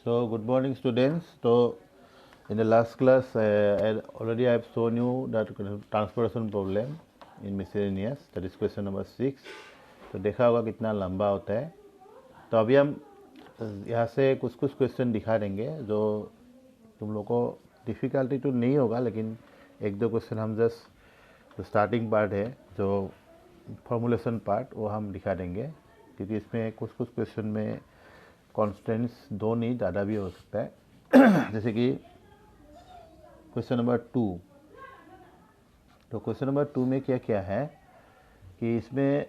So good morning, students. So in the last class, already I have shown you that transportation problem in miscellaneous, that is question number 6. तो देखा होगा कितना लंबा होता है. तो अभी हम यहाँ से कुछ कुछ क्वेश्चन दिखा देंगे जो तुम लोग को डिफ़िकल्टी तो नहीं होगा, लेकिन एक दो क्वेश्चन हम जस्ट स्टार्टिंग पार्ट है जो फॉर्मूलेशन पार्ट वो हम दिखा देंगे, क्योंकि इसमें कुछ कुछ क्वेश्चन में कॉन्स्टेंट्स दो नहीं ज़्यादा भी हो सकता है. जैसे कि क्वेश्चन नंबर 2. तो क्वेश्चन नंबर 2 में क्या क्या है कि इसमें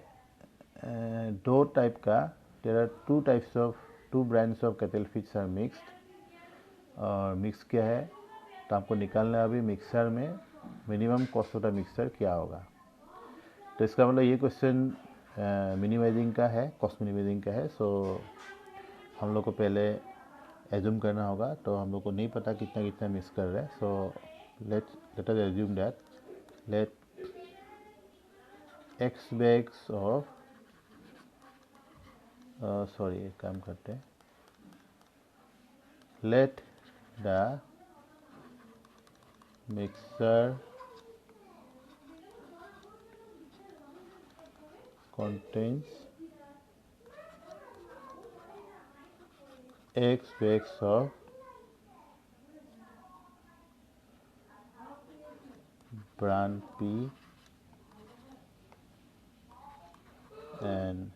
दो टाइप का, there are two brands of cattle feeds are mixed. और मिक्स क्या है तो आपको निकालना है अभी मिक्सर में minimum cost of the mixer क्या होगा. तो इसका मतलब ये क्वेश्चन मिनिमाइजिंग का है, कॉस्ट मिनिमाइजिंग का है. सो हम लोग को पहले एज्यूम करना होगा, तो हम लोग को नहीं पता कितना कितना मिक्स कर रहे हैं. So let us assume that let x bags of sorry एक काम करते हैं, let the mixer contains x bags of brand P and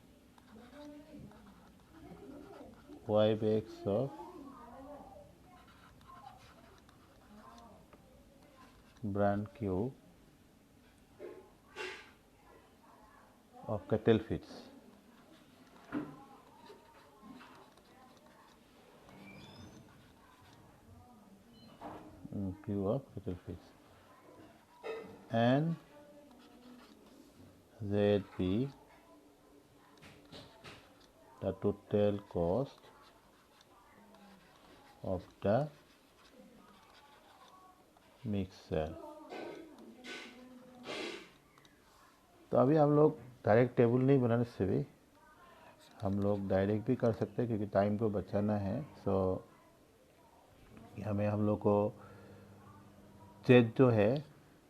y bags of brand Q of cattle feeds. Q of cattle feeds and ZP the total cost of the mixer. तो अभी हम लोग direct table नहीं बनाने से भी हम लोग डायरेक्ट भी कर सकते हैं, क्योंकि टाइम को बचाना है. सो हमें हम लोग को जेड जो है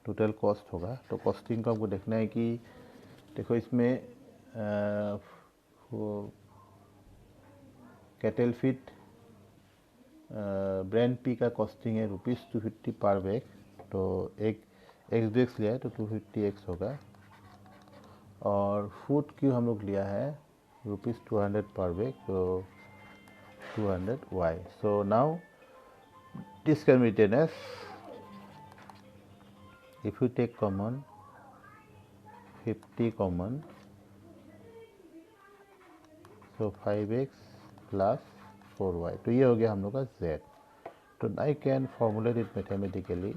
टोटल कॉस्ट होगा. तो कॉस्टिंग को हमको देखना है कि देखो इसमें वो कैटल फीड ब्रांड पी का कॉस्टिंग है ₹250 पर बैग. तो एक एक्स बैग्स लिया है तो 250x होगा. और फूड क्यू हम लोग लिया है ₹200 पर बैग, तो 200y. So now this can be written as, if you take common 50 common, so 5x plus 4y. तो ये हो गया हम लोग का z. तो I can formulate it mathematically.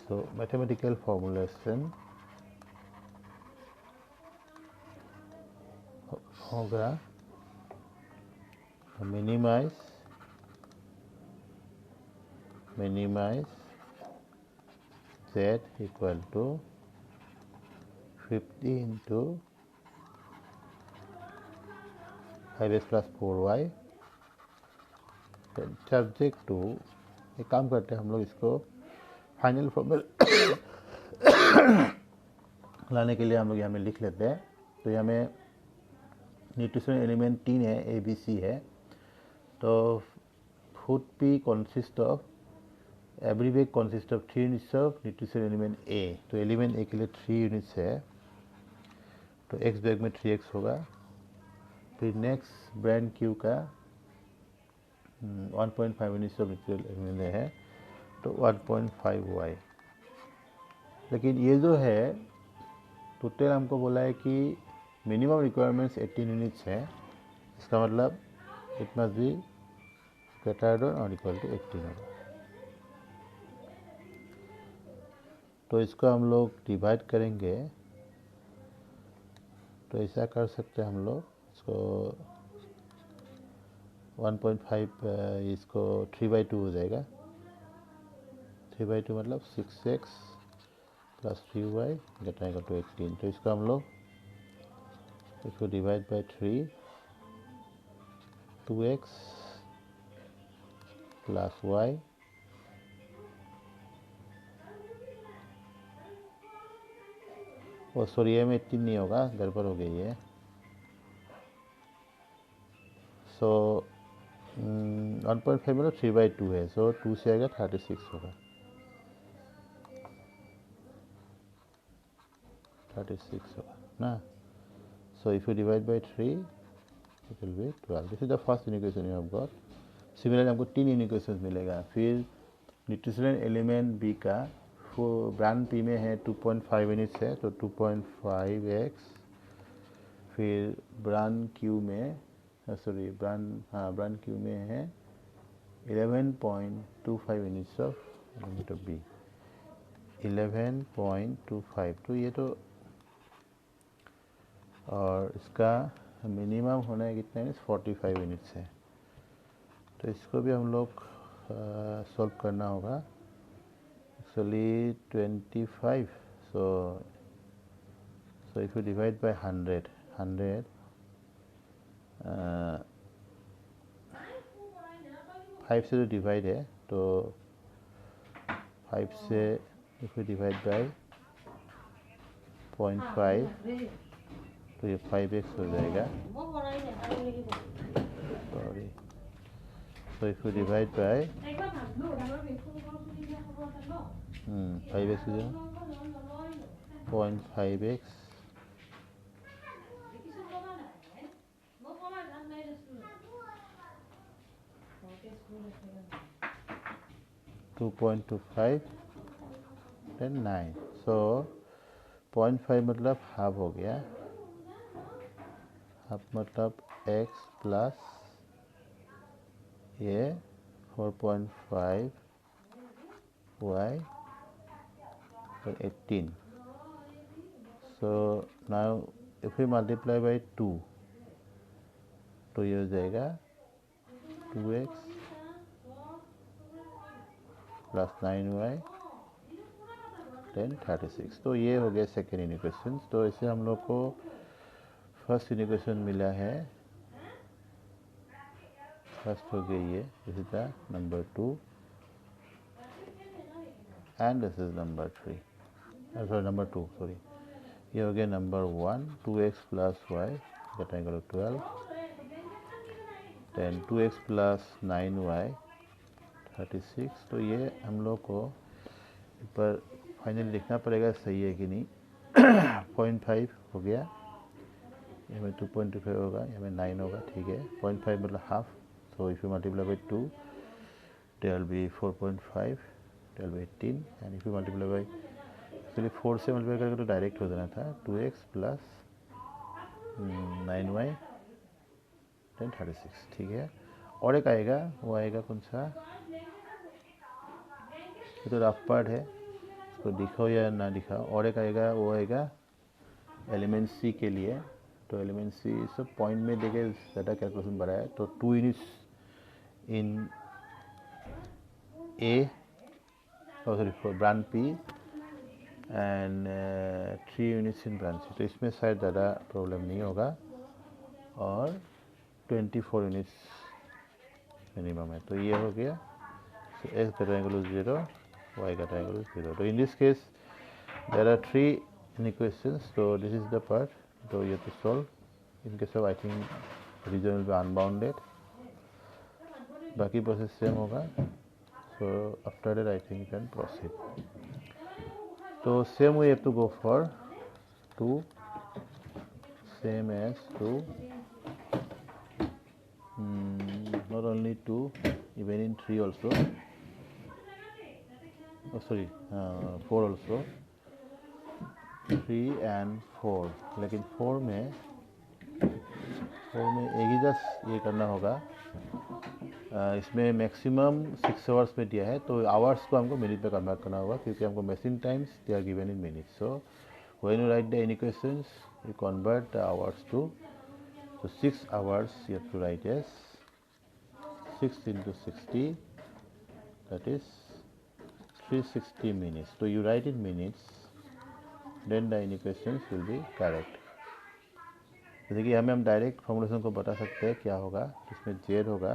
So mathematical formulation होगा minimise z equal to 50 into 5x plus 4y subject to. एक काम करते हैं हम लोग इसको फाइनल फॉर्मूला लाने के लिए हम लोग यहाँ में लिख लेते हैं. तो यहाँ में न्यूट्रिशन एलिमेंट 3 है, ए बी सी है. तो food P consist of every bag consist of 3 units of nutrition element A. तो एलिमेंट ए के लिए 3 यूनिट्स है, तो एक्स बैग में 3x होगा. फिर नेक्स्ट ब्रांड क्यू का 1.5 यूनिट्स ऑफ न्यूट्रिशन एलिमेंट है, तो 1.5y. लेकिन ये जो है टोटल हमको बोला है कि मिनिमम रिक्वायरमेंट्स 18 यूनिट्स है. इसका मतलब it must be greater than और इक्वल टू 18 होगा. तो इसको हम लोग डिवाइड करेंगे. तो ऐसा कर सकते हैं हम लोग इसको 1.5 इसको 3/2 हो जाएगा. 3/2 मतलब 6x प्लस 3y गेट आएगा टू 18. तो इसको हम लोग इसको divide by 3 2x plus y और सॉरी ये में 18 नहीं होगा, गड़बड़ हो गई है। सो 1.5 मतलब 3/2 है, सो 2 से आएगा 36 होगा, 36 होगा ना। So if you divide by 3 it will be 12। This is the first equation you have got. Similarly हमको 3 इक्वेशन मिलेगा। फिर न्यूट्रिशनल एलिमेंट बी का ब्रांड पी में है 2.5 यूनिट्स है, तो 2.5x। फिर ब्रांड क्यू में सॉरी ब्रांड क्यू में है 11.25 units of element of b, 11.25। तो ये तो, और इसका मिनिमम होना है कितना यूनिट्स, 45 यूनिट्स है। तो इसको भी हम लोग सॉल्व करना होगा। Actually 25, so if you divide by 100 5 से जो डिवाइड है, तो 5 से इफ यू डिवाइड बाय 0.5 तो ये 5x हो जाएगा, sorry. So if you divide by 5x हो जाएगा 0.5x 2.25 then 9। सो 0.5 मतलब हाफ हो गया, हाफ मतलब x प्लस ये 4.5 y और 18। So now if you multiply by 2 तो ये हो जाएगा 2x प्लस 9y 36। तो ये हो गया सेकेंड इक्वेशन। तो इसे हम लोग को फर्स्ट इक्वेशन मिला है, फर्स्ट हो गई है, this is the number 2 and this is number 3, sorry number 2, sorry. ये हो गया number 1, 2x plus y triangle 12, then 2x plus 9y 36। तो ये हम लोग को पर फाइनल लिखना पड़ेगा सही है कि नहीं। 0.5 हो गया, यहाँ में 2.25 होगा, यहाँ में 9 होगा, ठीक है। 0.5 मतलब half, so if you multiply by 2 there will be 4.5, there will be 18, and if you multiply by actually 4 से मल्टीप्लाई करके तो डायरेक्ट हो जाना था, 2x प्लस 9y देन 36, ठीक है। और एक आएगा, वो आएगा कौन सा, ये तो रफ पार्ट है, इसको दिखाओ या ना दिखाओ। और एक आएगा, वो आएगा एलिमेंट सी के लिए। तो एलिमेंट सी सब पॉइंट में देखे डाटा कैलकुलेशन बढ़ा है, तो 2 units in A, sorry for brand p and 3 units in brand c. तो इसमें शायद ज़्यादा प्रॉब्लम नहीं होगा, और 24 यूनिट्स मिनिमम है। तो ये हो गया, so x का ट्रायंगल 0, y का ट्रायंगल 0। तो in this case there are 3 inequations, so this is the part so you have to solve. In case of I think region will be unbounded, बाकी process same होगा। so after that I think you can proceed. तो same we have to go for 2, same as 2, not only 2, even in 3 also, oh sorry 4 also, 3 and 4, लेकिन 4 में एक ही just ये करना होगा, इसमें मैक्सिमम 6 आवर्स में दिया है, तो आवर्स को हमको मिनट में कन्वर्ट करना होगा, क्योंकि हमको machine times they are given in minutes. So when you write the equations you convert the hours to, so 6 hours you have to write as 6 into 60, that is 360 minutes. So you write in minutes, then the equations will be correct. जैसे कि हमें हम direct formulation को बता सकते हैं क्या होगा। इसमें जेड होगा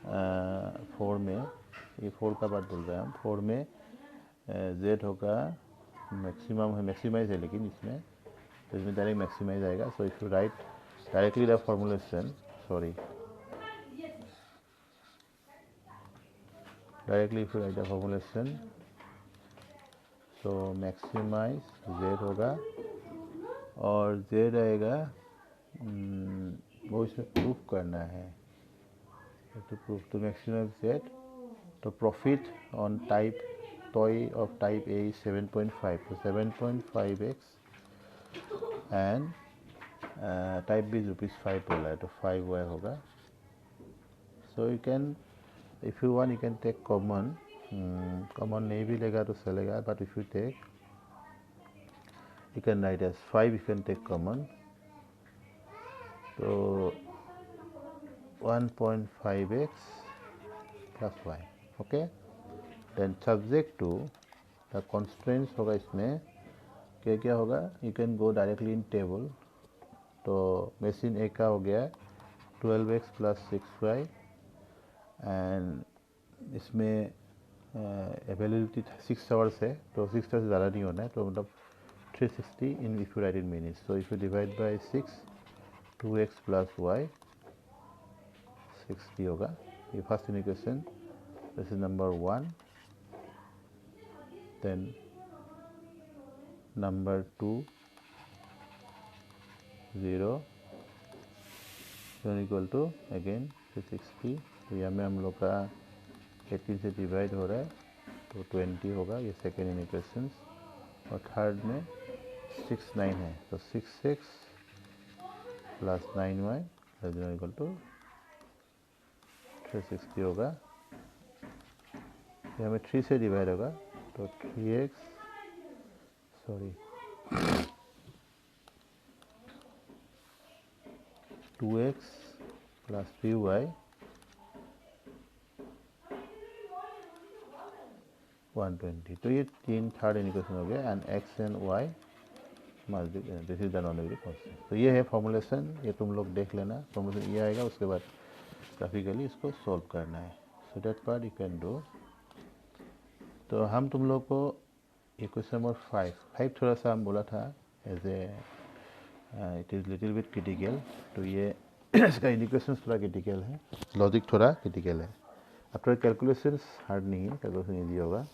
4 में, ये 4 का बात बोल रहे हैं हम, 4 में जेड होगा मैक्सिमम है, मैक्सिमाइज है लेकिन इसमें, तो इसमें डायरेक्ट मैक्सिमाइज आएगा। So if you write directly the formulation, sorry, directly if you write the formulation, so maximize z होगा और जेड आएगा, वो इसमें प्रूफ करना है, to prove to maximize z, तो profit on type toy of type A 7.5, तो 7.5x and type B ₹5 बोला है, तो 5y होगा। So you can, if you want you can take common, common नहीं भी लेगा तो चलेगा, but if you take you can write as 5, you can take common, तो 1.5x plus y, okay. Then subject to the constants होगा, इसमें क्या क्या होगा, you can go directly in table. तो मशीन ए का हो गया 12x plus 6y एंड इसमें अवेलेबिलिटी 6 आवर्स है, तो 6 आवर्स से ज़्यादा नहीं होना है, तो मतलब 360 in if you write in minutes. So if you divide by 6, 2x plus y 60 होगा। ये first equation, this is number 1, then number 2 0 equal to again 360, तो यहाँ में हम लोग का 18 से डिवाइड हो रहा है, तो 20 होगा, ये सेकेंड इक्वेशन। और थर्ड में 6 9 है, तो 6x plus 9y equal to 360 होगा। ये हमें 3 से डिवाइड होगा, तो 3x, sorry 2x plus 3y 120, तो ये 3 थर्ड इक्वेशन हो गया, and x and y must be, this is the non negative constant. तो ये है फॉर्मूलेशन, ये तुम लोग देख लेना, फॉर्मूलेशन ये आएगा, उसके बाद ग्राफिकली इसको सॉल्व करना है। So that part you can do. तो हम तुम लोग को ये क्वेश्चन नंबर 5 थोड़ा सा हम बोला था as a it is little bit critical, तो ये इसका इंडिकेशन थोड़ा क्रिटिकल है, लॉजिक थोड़ा क्रिटिकल है। आफ्टर कैलकुलेशंस हार्ड नहीं है, कैलकुलेशन ईजी होगा।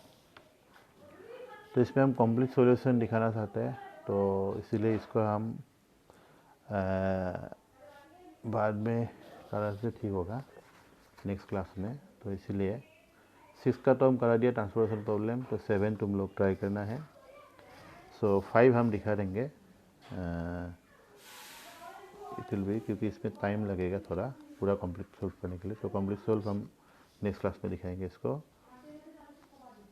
तो इसमें हम कंप्लीट सॉल्यूशन दिखाना चाहते हैं, तो इसीलिए इसको हम बाद में करा से ठीक होगा नेक्स्ट क्लास में। तो इसीलिए 6 का तो हम करा दिया ट्रांसफॉर्मेशन प्रॉब्लम, तो 7 तुम लोग ट्राई करना है। सो 5 हम दिखा देंगे, इट विल बी, क्योंकि इसमें टाइम लगेगा थोड़ा पूरा कंप्लीट सोल्व करने के लिए। तो कंप्लीट सोल्व हम नेक्स्ट क्लास में दिखाएंगे इसको।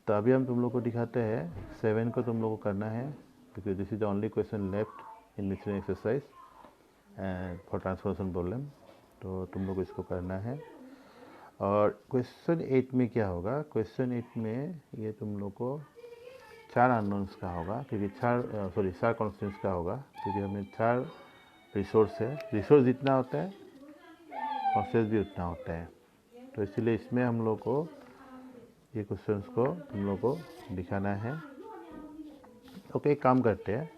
तो अभी हम तुम लोग को दिखाते हैं 7 को तुम लोग को करना है, क्योंकि this is the only question left in miscellaneous exercise and for transformation problem, तो तुम लोग को इसको करना है। और क्वेश्चन 8 में क्या होगा, क्वेश्चन 8 में ये तुम लोग को 4 अननोन्स का होगा, क्योंकि 4 कॉन्स्टेंट्स का होगा, क्योंकि हमें 4 रिसोर्स है, रिसोर्स जितना होता है कॉन्स्टेंट्स भी उतना होता है। तो इसलिए इसमें हम लोग को ये क्वेश्चंस को तुम लोग को दिखाना है। ओके, एक काम करते हैं,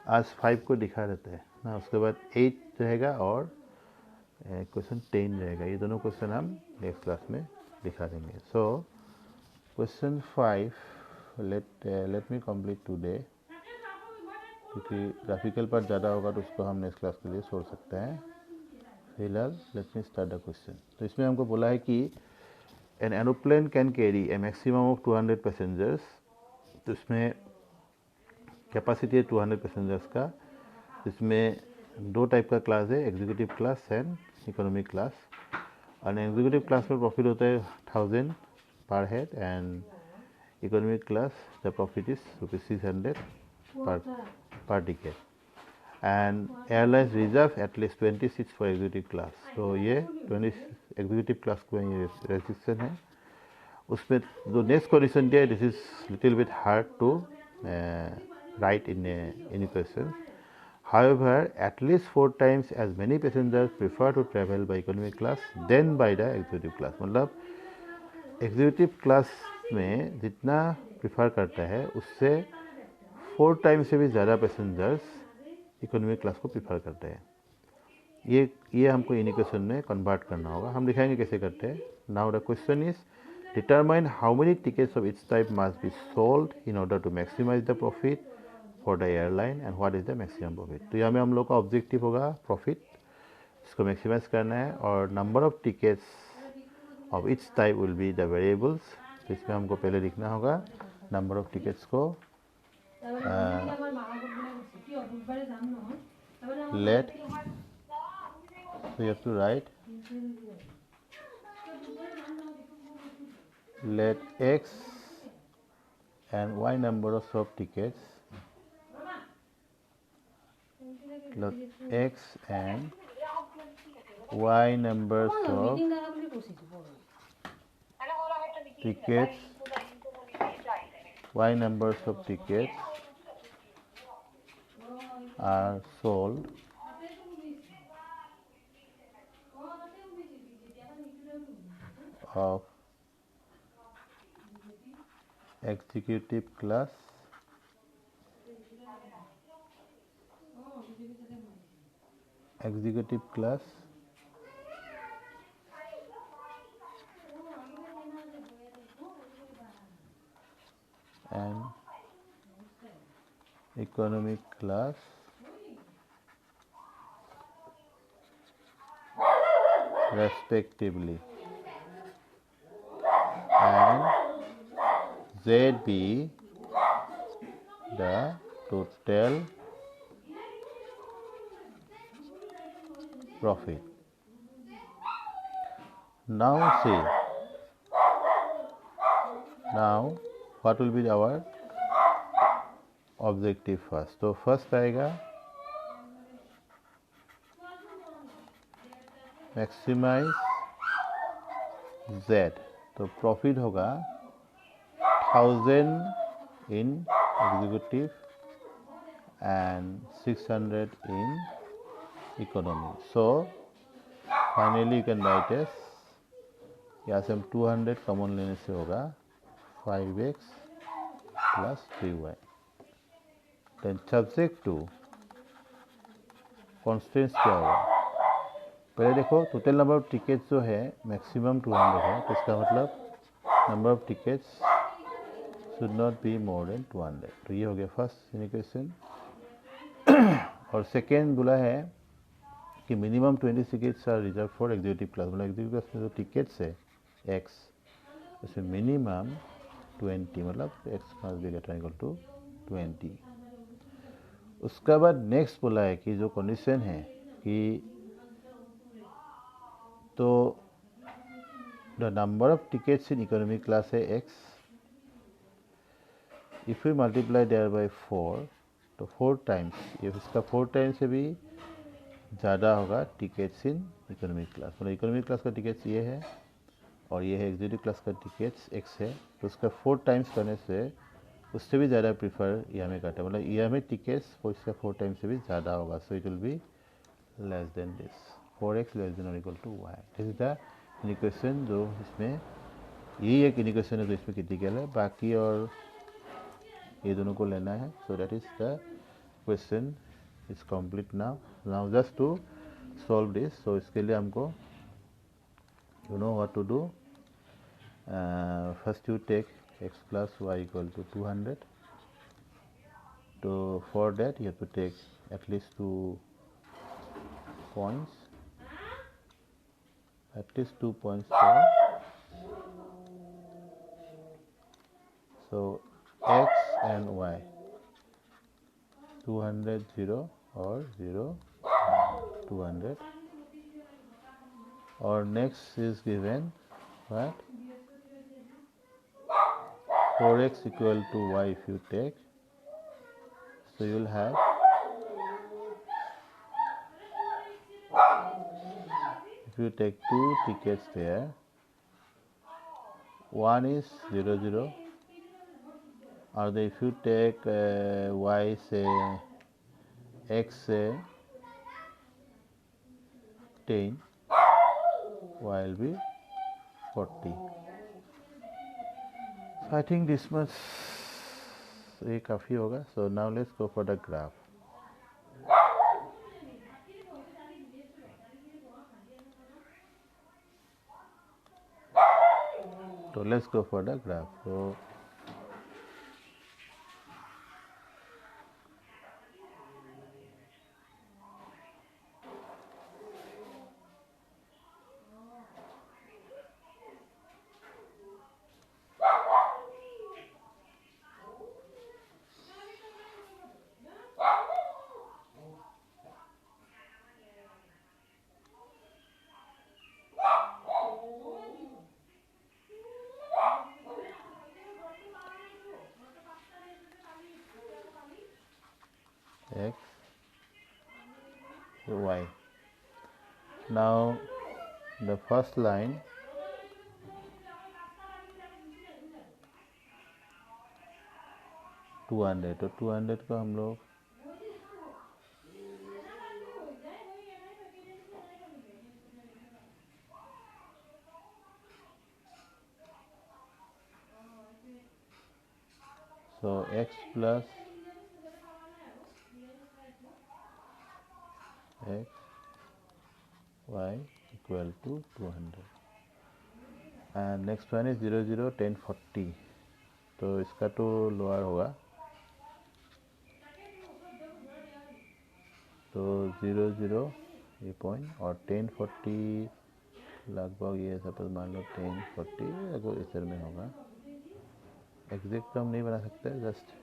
आज 5 को दिखा देते हैं ना, उसके बाद 8 रहेगा और क्वेश्चन 10 रहेगा। ये दोनों क्वेश्चन हम नेक्स्ट क्लास में दिखा देंगे। So question 5 let me complete today, क्योंकि ग्राफिकल पार्ट ज़्यादा होगा तो उसको हम नेक्स्ट क्लास के लिए छोड़ सकते हैं। फिलहाल let me start the question. तो इसमें हमको बोला है कि an aeroplane can carry A maximum of 200 passengers. तो इसमें कैपेसिटी है 200 पैसेंजर्स का। इसमें 2 टाइप का क्लास है, executive class and economic class. और एग्जीक्यूटिव क्लास में प्रॉफिट होता है 1000 पर head, and economic class the profit is ₹600 पर ticket. And airlines reserve at least 20 seats for executive class. तो ये 20 एग्जीक्यूटिव क्लास को ये रेस्ट्रिक्शन है। उसमें जो नेक्स्ट कंडीशन दिया है, this is little bit hard to write in equation. However, at least 4 times as many passengers prefer to travel by economy class than by the executive class. मतलब executive class में जितना prefer करता है उससे 4 times से भी ज़्यादा passengers economy class को प्रिफर करते हैं. ये हमको इन इक्वेशन में कन्वर्ट करना होगा. हम दिखाएंगे कैसे करते हैं. Now the question is determine how many tickets of each type must be sold in order to maximize the profit for the airline and what is the maximum profit. तो यहाँ में हम लोग का ऑब्जेक्टिव होगा प्रॉफिट, इसको maximise करना है, और number of tickets of each type will be the variables. तो इसमें हमको पहले लिखना होगा नंबर ऑफ टिकट्स को late. So you have to write let x and y numbers of tickets, let x and y numbers of tickets, y numbers of tickets are sold of executive class and economic class respectively, and Z be the total profit. Now see, now what will be our objective first. तो first आएगा maximise Z. तो profit होगा 1000 इन executive and 600 in economy. So finally you can write as, यहाँ से हम 200 common लेने से होगा 5x plus 3y. Then subject to constraints क्या होगा. पहले देखो टोटल नंबर ऑफ टिकट्स जो है मैक्सिमम 200 है, तो इसका मतलब number of tickets should not be more than 200. तो ये हो गया फर्स्ट इक्वेशन. और सेकेंड बोला है कि minimum 20 tickets are reserve for executive class. मतलब एग्जीक्यूटिव क्लास में जो टिकट्स है x, उसमें मिनिमम 20, मतलब x must be greater equal to 20. उसके बाद नेक्स्ट बोला है कि जो कंडीशन है कि तो the number of tickets in economic class है x, if we multiply there by 4, तो 4 टाइम्स, ये इसका 4 टाइम्स से भी ज़्यादा होगा टिकट्स इन इकोनॉमिक क्लास. मतलब इकोनॉमिक क्लास का टिकट्स ये है और ये है एग्जीक्यूटिव क्लास का टिकट्स x है, तो उसका 4 टाइम्स करने से उससे भी ज़्यादा प्रीफर यहाँ में करता है. मतलब यहाँ में टिकट्स इसका 4 टाइम्स से भी ज़्यादा होगा. So it will be less than this, 4x less than और equal to y. This is the equation जो इसमें, यही एक इक्वेशन है जो इसमें क्रिटिकल है. बाकी और ये दोनों को लेना है. So that is the question is complete now. Now just to solve this. So इसके लिए हमको you know what to do. First you take x plus y equal to 200. So for that you have to take at least 2 points, at least 2 points there. So x and y, 200 0 or 0 200. Or next is given what 4x equal to y if you take. So you will have if you take 2 tickets there, one is 0 0, or if you take y say x से 10, y will be 40. So I think this much ये काफ़ी होगा. So now let's go for the graph. So let's go for the graph. So x, y. Now the first line two hundred, तो 200 को हम लोग so x plus x y equal to 200 and next one is 0 0 10 40. तो इसका तो lower होगा, तो 0 0 ये पॉइंट और 10 40 लगभग ये सपोज मान लो 10 40 अगर इस तरह में होगा. एग्जैक्ट तो हम नहीं बना सकते, just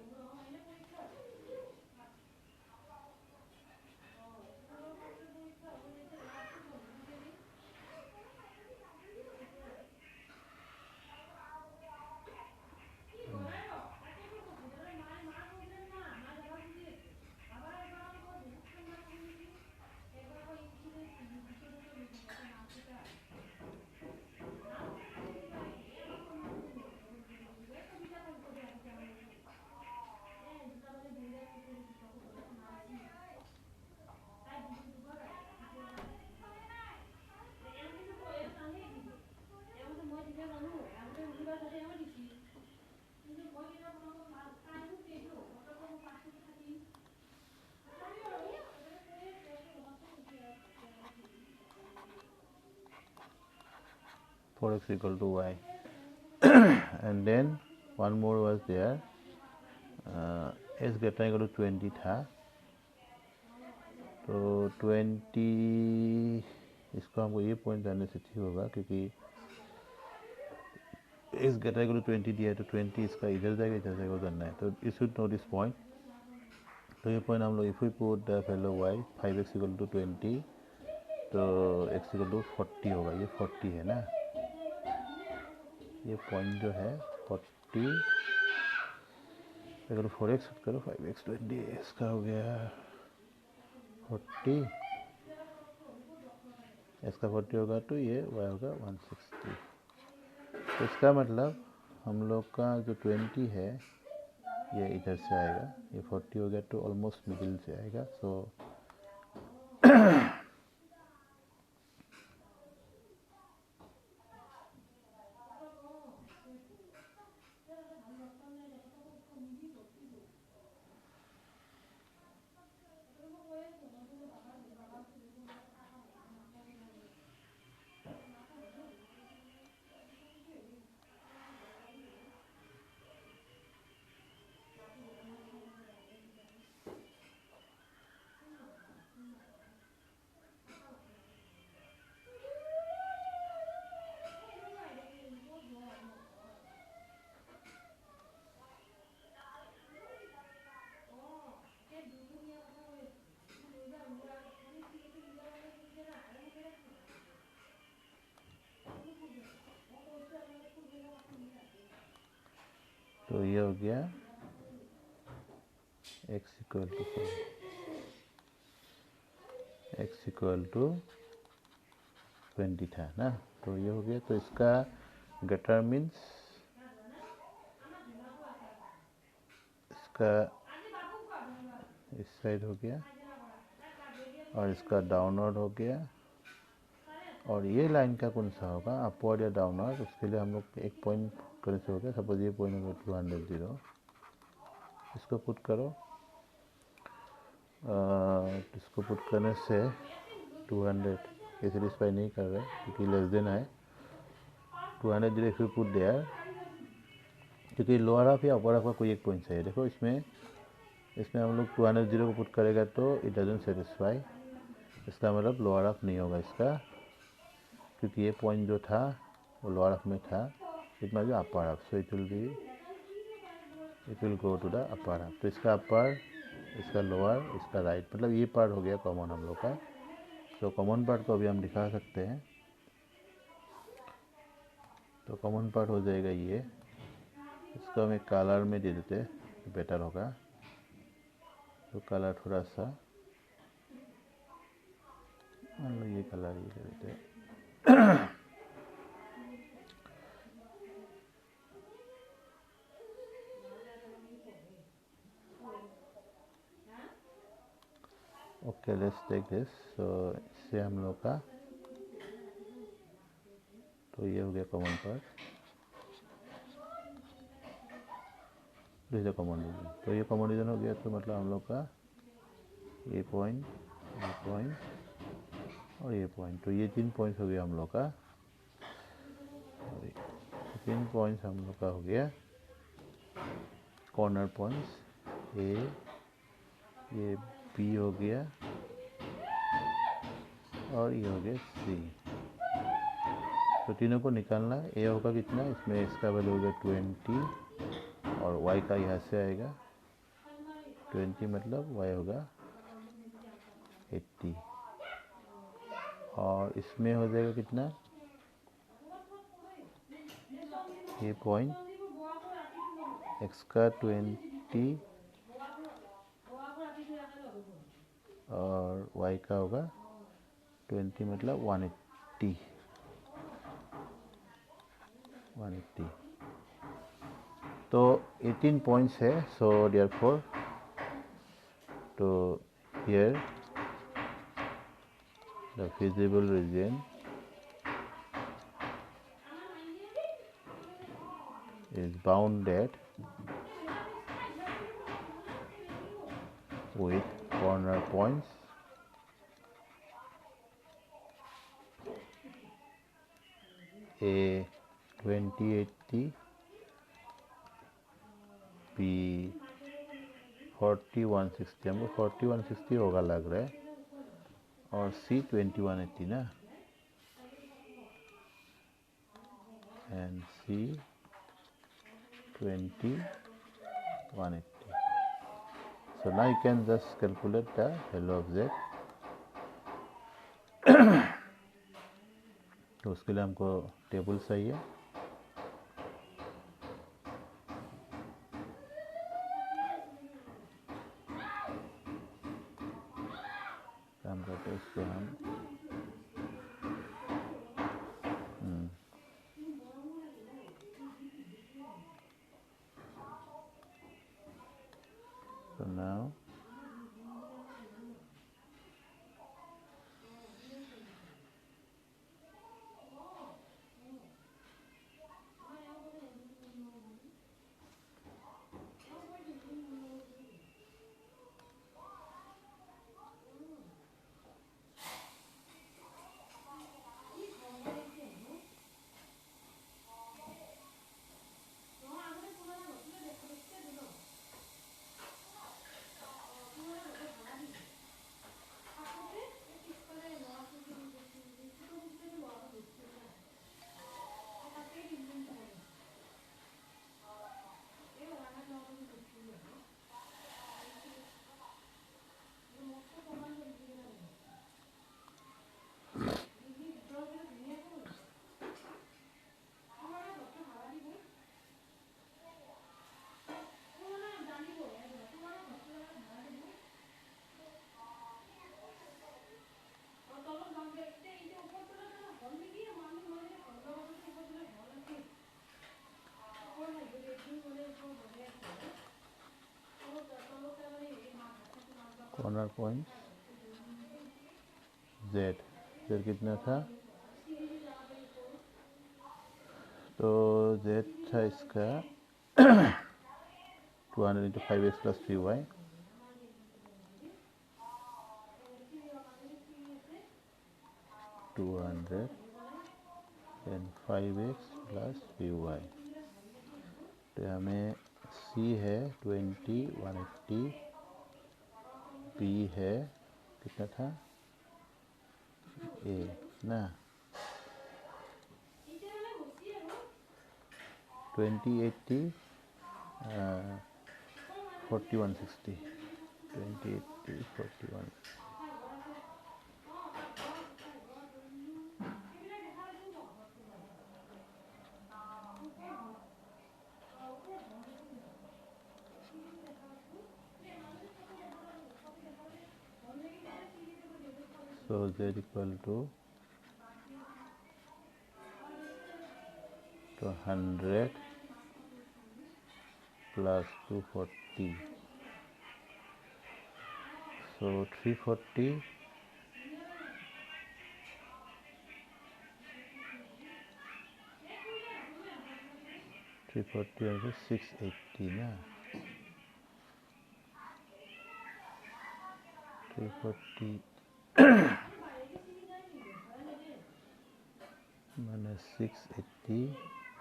four x equal to y. And then one more was there, s greater equal to 20 था, तो 20 इसको हमको ये पॉइंट जानने से ठीक होगा क्योंकि एस ग्रेटर इक्वल टू 20 दिया है, तो 20 इसका इधर जाएगा इधर जाएगा करना है, तो you should know this point. तो ये पॉइंट हम लोग if we put the value y 5x equal to 20 तो x इक्वल टू 40 होगा. ये 40 है ना, ये पॉइंट जो है 40 अगर 4x करो 5x 20 इसका हो गया 40, इसका 40 होगा तो ये y होगा 160. तो इसका मतलब हम लोग का जो 20 है ये इधर से आएगा, ये 40 हो गया तो ऑलमोस्ट मिडिल से आएगा. सो तो ये हो गया x equal to x equal to 20 था ना, तो ये हो गया. तो इसका गटर मीन्स इसका इस साइड हो गया और इसका डाउनवर्ड हो गया। और ये लाइन का कौन सा होगा, अपवर्ड या डाउनवर्ड, उसके लिए हम लोग एक पॉइंट करने से हो गया। सपोज ये पॉइंट हो गया 200, इसको पुट करो। इसको पुट करने से 200 ये सेटिस्फाई नहीं कर रहे क्योंकि लेस देन है 200 इफ यू पुट देयर, क्योंकि लोअर हाफ या अपर हाफ का कोई एक पॉइंट चाहिए। देखो इसमें हम लोग 200 को पुट करेगा तो इट डजंट सेटिस्फाई, इसका मतलब लोअर हाफ नहीं होगा इसका, क्योंकि ये पॉइंट जो था वो लोअर हाफ में था, it might be upper half, so it will go to the upper half. तो इसका अपर, इसका लोअर, इसका राइट, मतलब ये पार्ट हो गया कॉमन हम लोग का। तो कॉमन पार्ट को अभी हम दिखा सकते हैं। तो कॉमन पार्ट हो जाएगा ये, इसको हम एक कलर में दे देते तो बेटर होगा। तो कलर थोड़ा सा मान लो ये कलर ये दे देते। Okay let's take this. So इससे हम लोग का तो ये हो गया common part, this common region. तो ये कॉमन रीजन हो गया, तो मतलब हम लोग का ये पॉइंट और ये पॉइंट, तो ये 3 पॉइंट्स हो गया हम लोग का। 3 पॉइंट्स हम लोग का हो गया कॉर्नर पॉइंट्स। ये बी हो गया और ये हो गया सी। तो तीनों को निकालना है। ए होगा कितना, इसमें इसका वैल्यू होगा 20 और वाई का यहाँ से आएगा 20, मतलब वाई होगा 80 और इसमें हो जाएगा कितना, ये पॉइंट एक्स का 20 और वाई का होगा 20, मतलब 180। तो 18 पॉइंट्स है। सो देयरफॉर तो here the feasible region is bounded with corner points A 2080, B 4160, हमको 4160 होगा लग रहा है, और C 2180 ना, and C 2180. So now you can just calculate the value of Z. तो उसके लिए हमको टेबल चाहिए। काम करते हैं उसको हम so now corner points Z कितना था, तो जेड था इसका 200 into 5x plus 3y, and 5x plus 3y। तो हमें सी है 20 180, बी है कितना था ए ना 2080 4160, 2080 41। So z equal to 100 plus 240, so 340 और 680 ना, 340 minus 680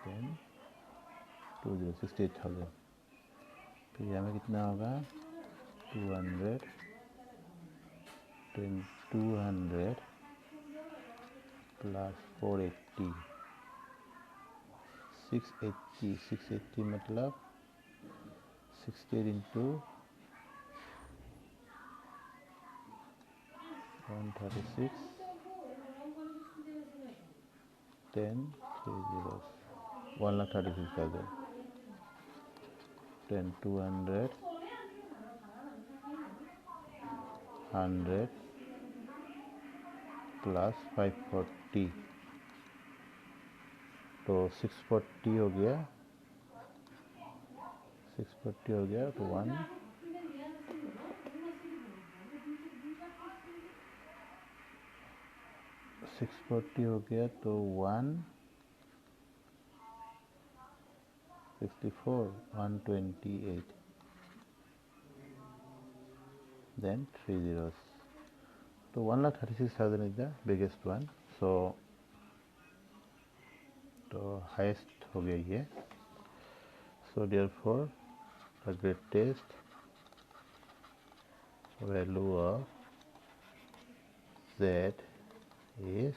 then 68,000। फिर हमें कितना होगा 200 plus 480, 680 मतलब 68 into 136, 10 3 zeros, 1,36,000, then 200 100 plus 540, तो 640 हो गया, 640 हो गया तो 640 हो गया तो 164 128, then 3 zeros, तो 1,36,000 is the biggest one, so तो highest हो गया ये, so therefore the greatest value of z is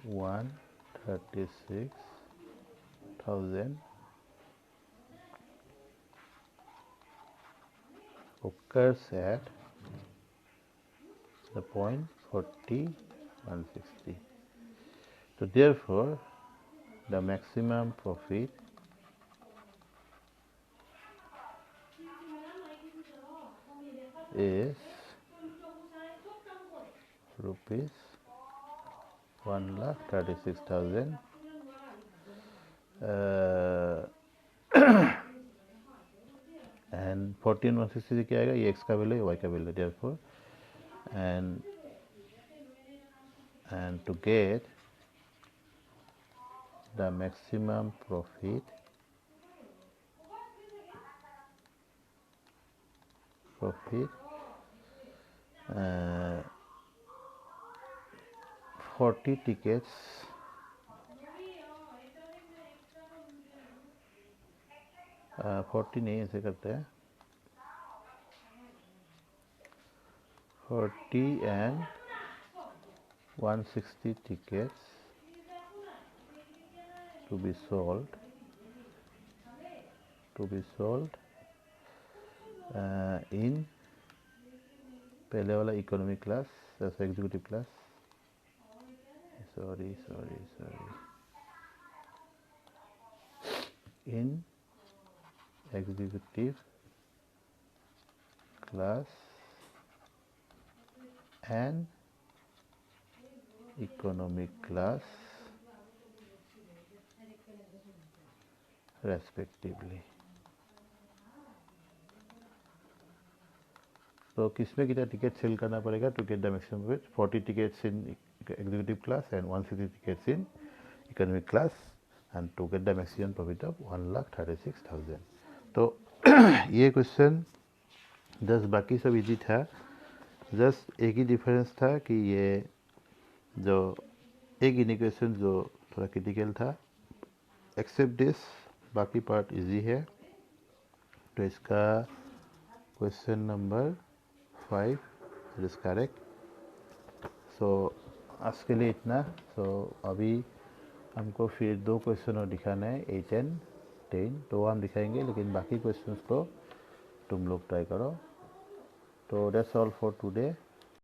136,000 occurs at the point 40 160. So therefore the maximum profit is rupees 1,36,000, and 40 and 160 से क्या आएगा, ये x का वैल्यू है y का value, therefore and to get the maximum profit uh, 40 tickets uh, 40 नहीं, ऐसे करते हैं 40 and 160 tickets to be sold in पहले वाला economy class, executive class, sorry in executive class and economic class respectively. तो किसमें कितना टिकट सेल करना पड़ेगा to get the maximum profit? 40 tickets in executive class and 160 tickets in economic class and to get the maximum profit of 1,36,000। तो ये question just बाकी सब easy था, जस्ट एक ही डिफरेंस था कि ये जो एक इक्वेशन जो थोड़ा क्रिटिकल था, एक्सेप्ट दिस बाकी पार्ट इजी है। तो इसका क्वेश्चन नंबर 5 इज करेक्ट। सो आज के लिए इतना। सो अभी हमको फिर 2 क्वेश्चन और दिखाना है 8 एंड 10, तो हम दिखाएंगे, लेकिन बाकी क्वेश्चंस को तुम लोग ट्राई करो। तो दैट्स ऑल फॉर टुडे।